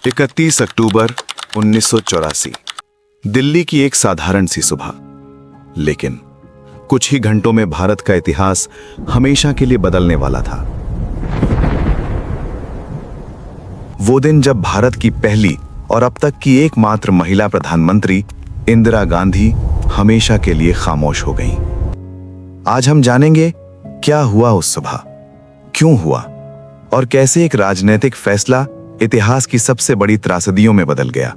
31 अक्टूबर 1984। दिल्ली की एक साधारण सी सुबह, लेकिन कुछ ही घंटों में भारत का इतिहास हमेशा के लिए बदलने वाला था। वो दिन जब भारत की पहली और अब तक की एकमात्र महिला प्रधानमंत्री इंदिरा गांधी हमेशा के लिए खामोश हो गईं। आज हम जानेंगे क्या हुआ उस सुबह, क्यों हुआ और कैसे एक राजनीतिक फैसला इतिहास की सबसे बड़ी त्रासदियों में बदल गया।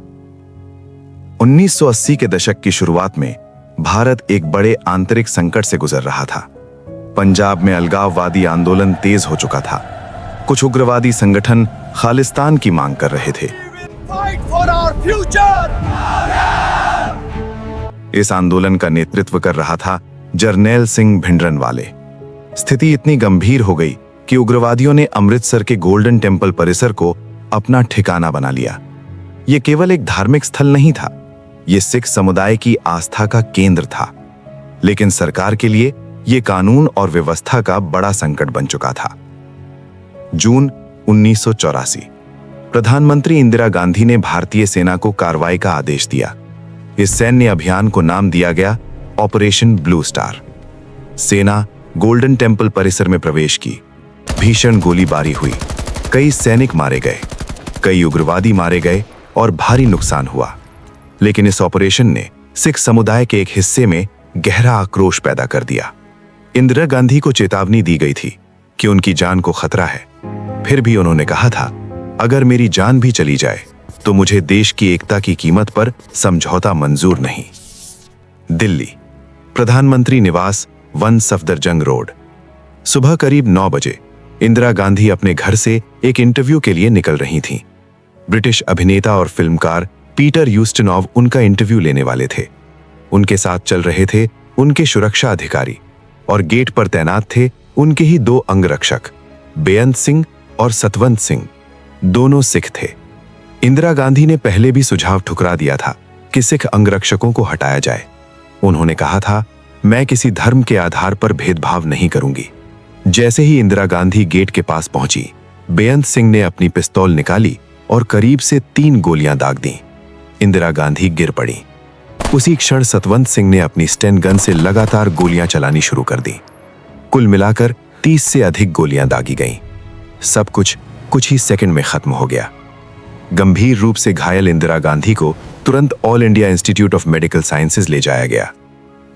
1980 के दशक की शुरुआत में भारत एक बड़े आंतरिक संकट से गुजर रहा था। पंजाब में अलगाववादी आंदोलन तेज हो चुका था। कुछ उग्रवादी संगठन खालिस्तान की मांग कर रहे थे। इस आंदोलन का नेतृत्व कर रहा था जरनैल सिंह भिंडरनवाले। स्थिति इतनी गंभीर हो गई कि उग्रवादियों ने अमृतसर के गोल्डन टेम्पल परिसर को अपना ठिकाना बना लिया। यह केवल एक धार्मिक स्थल नहीं था, यह सिख समुदाय की आस्था का केंद्र था। लेकिन सरकार के लिए यह कानून और व्यवस्था का बड़ा संकट बन चुका था। जून 1984, प्रधानमंत्री इंदिरा गांधी ने भारतीय सेना को कार्रवाई का आदेश दिया। इस सैन्य अभियान को नाम दिया गया ऑपरेशन ब्लू स्टार। सेना गोल्डन टेम्पल परिसर में प्रवेश की। भीषण गोलीबारी हुई, कई सैनिक मारे गए, कई उग्रवादी मारे गए और भारी नुकसान हुआ। लेकिन इस ऑपरेशन ने सिख समुदाय के एक हिस्से में गहरा आक्रोश पैदा कर दिया। इंदिरा गांधी को चेतावनी दी गई थी कि उनकी जान को खतरा है। फिर भी उन्होंने कहा था, अगर मेरी जान भी चली जाए तो मुझे देश की एकता की कीमत पर समझौता मंजूर नहीं। दिल्ली, प्रधानमंत्री निवास, 1 सफदरजंग रोड। सुबह करीब 9 बजे इंदिरा गांधी अपने घर से एक इंटरव्यू के लिए निकल रही थीं। ब्रिटिश अभिनेता और फिल्मकार पीटर यूस्टिनोव उनका इंटरव्यू लेने वाले थे। उनके साथ चल रहे थे उनके सुरक्षा अधिकारी और गेट पर तैनात थे उनके ही 2 अंगरक्षक, बेअंत सिंह और सतवंत सिंह। दोनों सिख थे। इंदिरा गांधी ने पहले भी सुझाव ठुकरा दिया था कि सिख अंगरक्षकों को हटाया जाए। उन्होंने कहा था, मैं किसी धर्म के आधार पर भेदभाव नहीं करूंगी। जैसे ही इंदिरा गांधी गेट के पास पहुंची, बेअंत सिंह ने अपनी पिस्तौल निकाली और करीब से 3 गोलियां दाग दी। इंदिरा गांधी गिर पड़ी। उसी क्षण सतवंत सिंह ने अपनी स्टेन गन से लगातार गोलियां चलानी शुरू कर दी। कुल मिलाकर 30 से अधिक गोलियां दागी गईं। सब कुछ ही सेकंड में खत्म हो गया। गंभीर रूप से घायल इंदिरा गांधी को तुरंत all India institute of medical sciences ले जाया गया।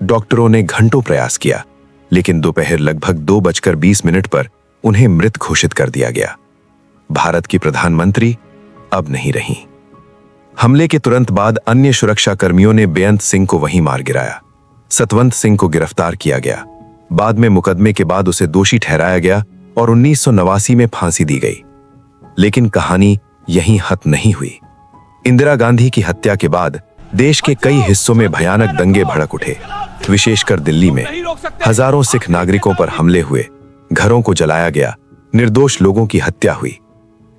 डॉक्टरों ने घंटों प्रयास किया, लेकिन दोपहर लगभग 2:20 पर उन्हें मृत घोषित कर दिया गया। भारत की प्रधानमंत्री अब नहीं रहीं। हमले के तुरंत बाद अन्य सुरक्षा कर्मियों ने बेअंत सिंह को वहीं मार गिराया। सतवंत सिंह को गिरफ्तार किया गया। बाद में मुकदमे के बाद उसे दोषी ठहराया गया और 1989 में फांसी दी गई। लेकिन कहानी यहीं खत्म नहीं हुई। इंदिरा गांधी की हत्या के बाद देश के कई हिस्सों में भयानक दंगे भड़क उठे। विशेषकर दिल्ली में हजारों सिख नागरिकों पर हमले हुए, घरों को जलाया गया, निर्दोष लोगों की हत्या हुई।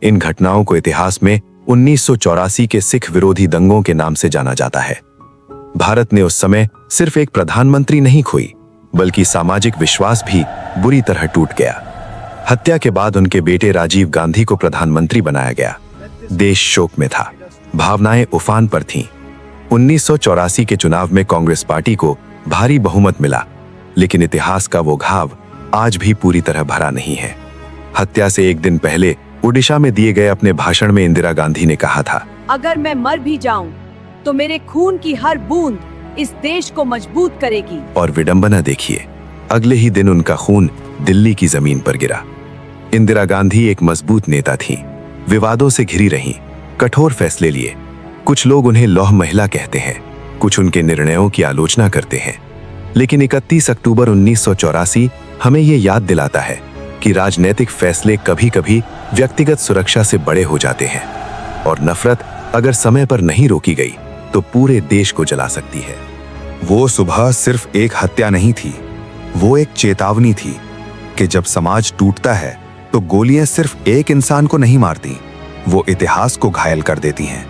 इन घटनाओं को इतिहास में 1984 के सिख विरोधी दंगों के नाम से जाना जाता है। भारत ने उस समय सिर्फ एक प्रधानमंत्री नहीं खोई, बल्कि सामाजिक विश्वास भी बुरी तरह टूट गया। हत्या के बाद उनके बेटे राजीव गांधी को प्रधानमंत्री बनाया गया। देश शोक में था, भावनाएं उफान पर थीं। 1984 के चुनाव में कांग्रेस पार्टी को भारी बहुमत मिला, लेकिन इतिहास का वो घाव आज भी पूरी तरह भरा नहीं है। हत्या से एक दिन पहले ओडिशा में दिए गए अपने भाषण में इंदिरा गांधी ने कहा था, अगर मैं मर भी जाऊं तो मेरे खून की हर बूंद इस देश को मजबूत करेगी। और विडंबना देखिए, अगले ही दिन उनका खून दिल्ली की जमीन पर गिरा। इंदिरा गांधी एक मजबूत नेता थी, विवादों से घिरी रहीं, कठोर फैसले लिए। कुछ लोग उन्हें लौह महिला कहते हैं, कुछ उनके निर्णयों की आलोचना करते हैं। लेकिन 31 अक्टूबर 1984 हमें ये याद दिलाता है कि राजनीतिक फैसले कभी-कभी व्यक्तिगत सुरक्षा से बड़े हो जाते हैं और नफरत अगर समय पर नहीं रोकी गई तो पूरे देश को जला सकती है। वो सुबह सिर्फ एक हत्या नहीं थी, वो एक चेतावनी थी कि जब समाज टूटता है तो गोलियां सिर्फ एक इंसान को नहीं मारती, वो इतिहास को घायल कर देती हैं।